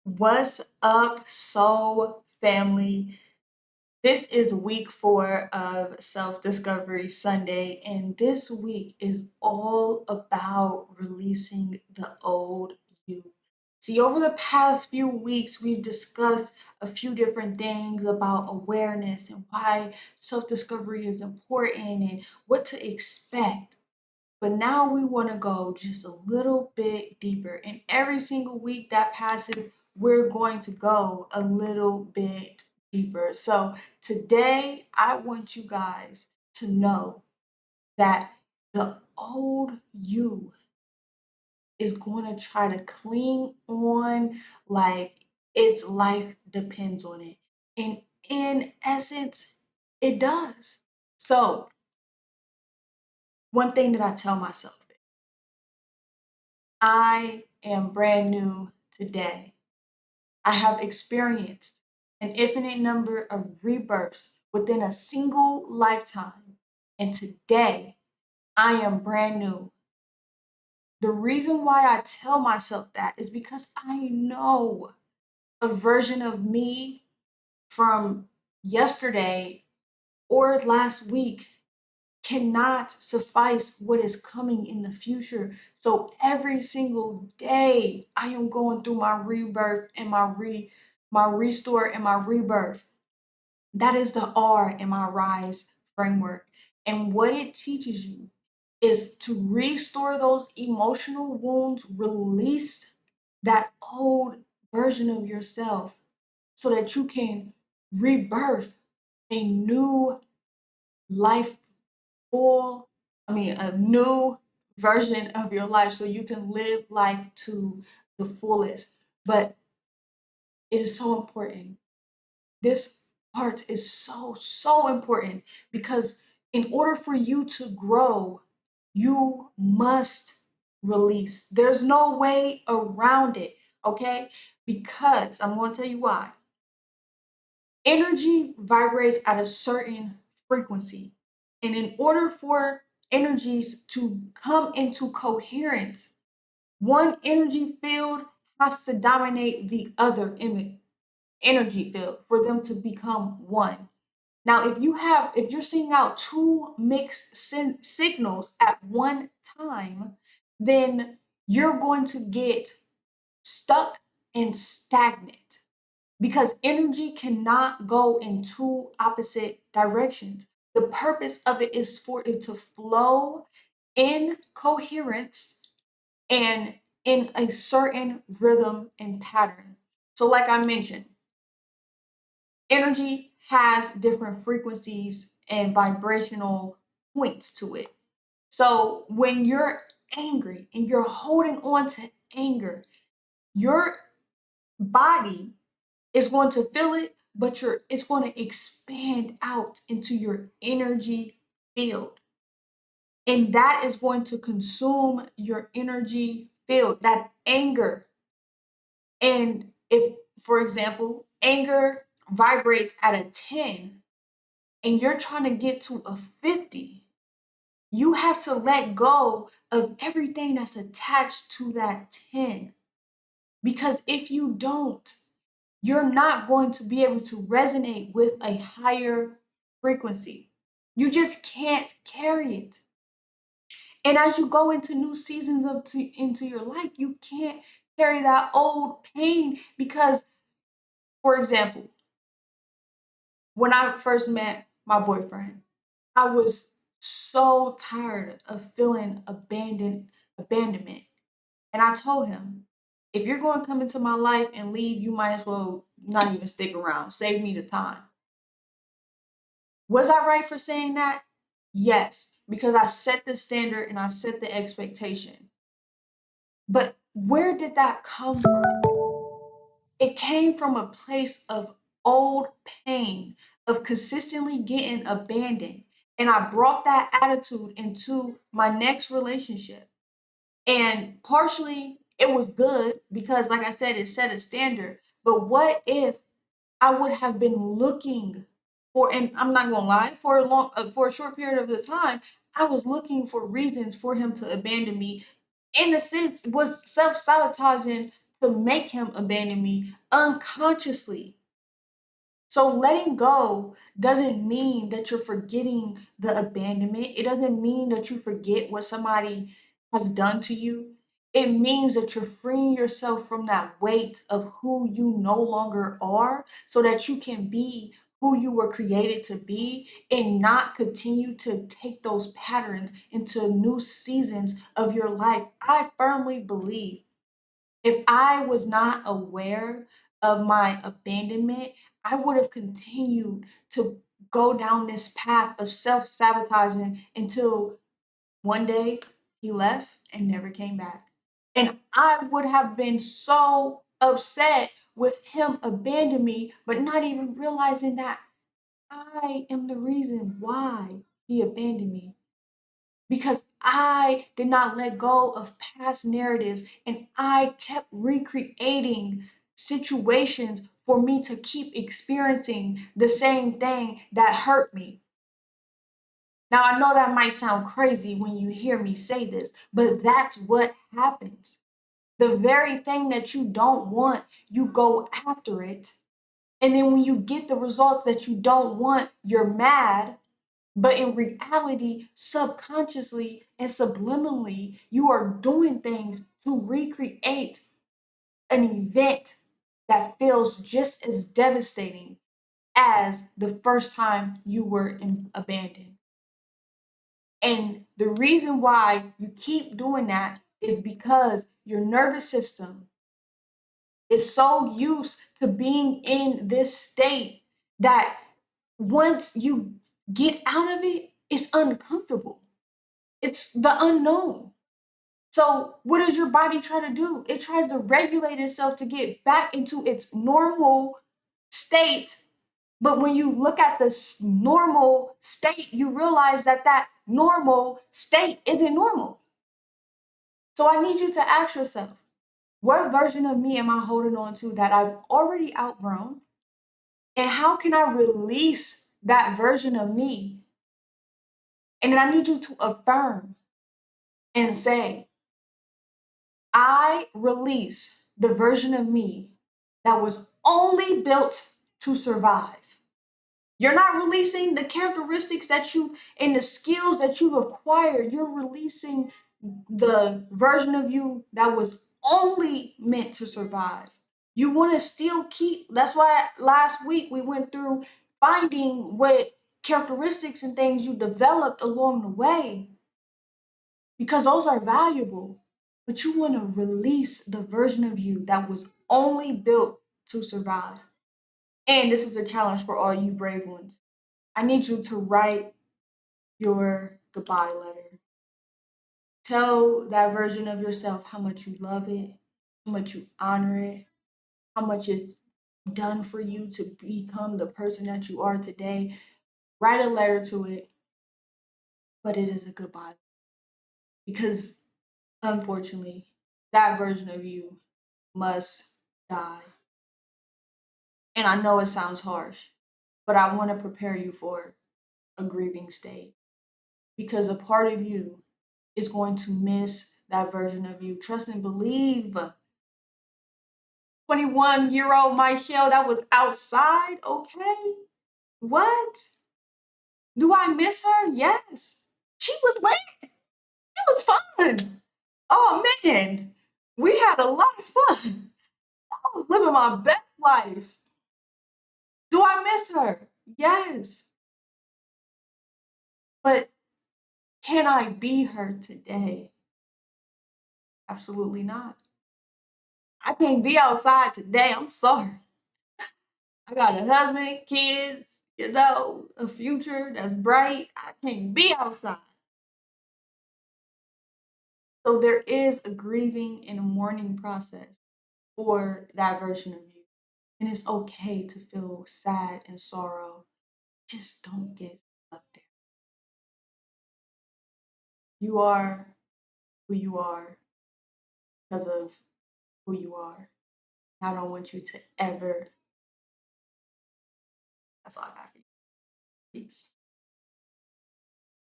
What's up, soul family? This is week 4 of Self Discovery Sunday, and this week is all about releasing the old you. See, over the past few weeks, we've discussed a few different things about awareness and why self discovery is important and what to expect. But now we want to go just a little bit deeper. And every single week that passes, we're going to go a little bit deeper. So today, I want you guys to know that the old you is going to try to cling on like its life depends on it. And in essence, it does. So, one thing that I tell myself, I am brand new today. I have experienced an infinite number of rebirths within a single lifetime. And today, I am brand new. The reason why I tell myself that is because I know a version of me from yesterday or last week cannot suffice what is coming in the future. So every single day I am going through my rebirth and my restore and my rebirth. That is the R in my rise framework. And what it teaches you is to restore those emotional wounds, release that old version of yourself so that you can rebirth a new life full, a new version of your life so you can live life to the fullest. But it is so important. This part is so important because in order for you to grow, you must release. There's no way around it, okay? Because I'm going to tell you why. Energy vibrates at a certain frequency. And in order for energies to come into coherence, one energy field has to dominate the other energy field for them to become one. Now, if you're sending out two mixed signals at one time, then you're going to get stuck and stagnant because energy cannot go in two opposite directions. The purpose of it is for it to flow in coherence and in a certain rhythm and pattern. So, like I mentioned, energy has different frequencies and vibrational points to it. So, when you're angry and you're holding on to anger, your body is going to feel it, but it's going to expand out into your energy field. And that is going to consume your energy field, that anger. And if, for example, anger vibrates at a 10 and you're trying to get to a 50, you have to let go of everything that's attached to that 10. Because if you don't, you're not going to be able to resonate with a higher frequency. You just can't carry it. And as you go into new seasons into your life, you can't carry that old pain because, for example, when I first met my boyfriend, I was so tired of feeling abandonment. And I told him, if you're going to come into my life and leave, you might as well not even stick around. Save me the time. Was I right for saying that? Yes, because I set the standard and I set the expectation. But where did that come from? It came from a place of old pain, of consistently getting abandoned. And I brought that attitude into my next relationship. And partially it was good because, like I said, it set a standard. But what if I would have been looking for, and I'm not gonna lie, for a short period of the time, I was looking for reasons for him to abandon me. In a sense, was self sabotaging to make him abandon me unconsciously. So letting go doesn't mean that you're forgetting the abandonment. It doesn't mean that you forget what somebody has done to you. It means that you're freeing yourself from that weight of who you no longer are so that you can be who you were created to be and not continue to take those patterns into new seasons of your life. I firmly believe if I was not aware of my abandonment, I would have continued to go down this path of self sabotaging until one day he left and never came back. And I would have been so upset with him abandoning me, but not even realizing that I am the reason why he abandoned me because I did not let go of past narratives and I kept recreating situations for me to keep experiencing the same thing that hurt me. Now, I know that might sound crazy when you hear me say this, but that's what happens. The very thing that you don't want, you go after it. And then when you get the results that you don't want, you're mad. But in reality, subconsciously and subliminally, you are doing things to recreate an event that feels just as devastating as the first time you were abandoned. And the reason why you keep doing that is because your nervous system is so used to being in this state that once you get out of it, it's uncomfortable. It's the unknown. So, what does your body try to do? It tries to regulate itself to get back into its normal state. But when you look at the normal state, you realize that that normal state isn't normal. So, I need you to ask yourself, what version of me am I holding on to that I've already outgrown? And how can I release that version of me? And then I need you to affirm and say, I release the version of me that was only built to survive. You're not releasing the characteristics that you and the skills that you've acquired. You're releasing the version of you that was only meant to survive. You want to still keep, that's why last week we went through finding what characteristics and things you developed along the way because those are valuable. But you want to release the version of you that was only built to survive. And this is a challenge for all you brave ones. I need you to write your goodbye letter. Tell that version of yourself how much you love it, how much you honor it, how much it's done for you to become the person that you are today. Write a letter to it, but it is a goodbye because unfortunately, that version of you must die. And I know it sounds harsh, but I want to prepare you for a grieving state because a part of you is going to miss that version of you. Trust and believe. 21-year-old Michelle that was outside, okay? What? Do I miss her? Yes. She was lit. It was fun. Oh man, we had a lot of fun. I was living my best life. Do I miss her? Yes. But can I be her today? Absolutely not. I can't be outside today. I'm sorry. I got a husband, kids, a future that's bright. I can't be outside. So there is a grieving and a mourning process for that version of you. And it's okay to feel sad and sorrow. Just don't get stuck there. You are who you are because of who you are. I don't want you to ever. That's all I got for you. Peace.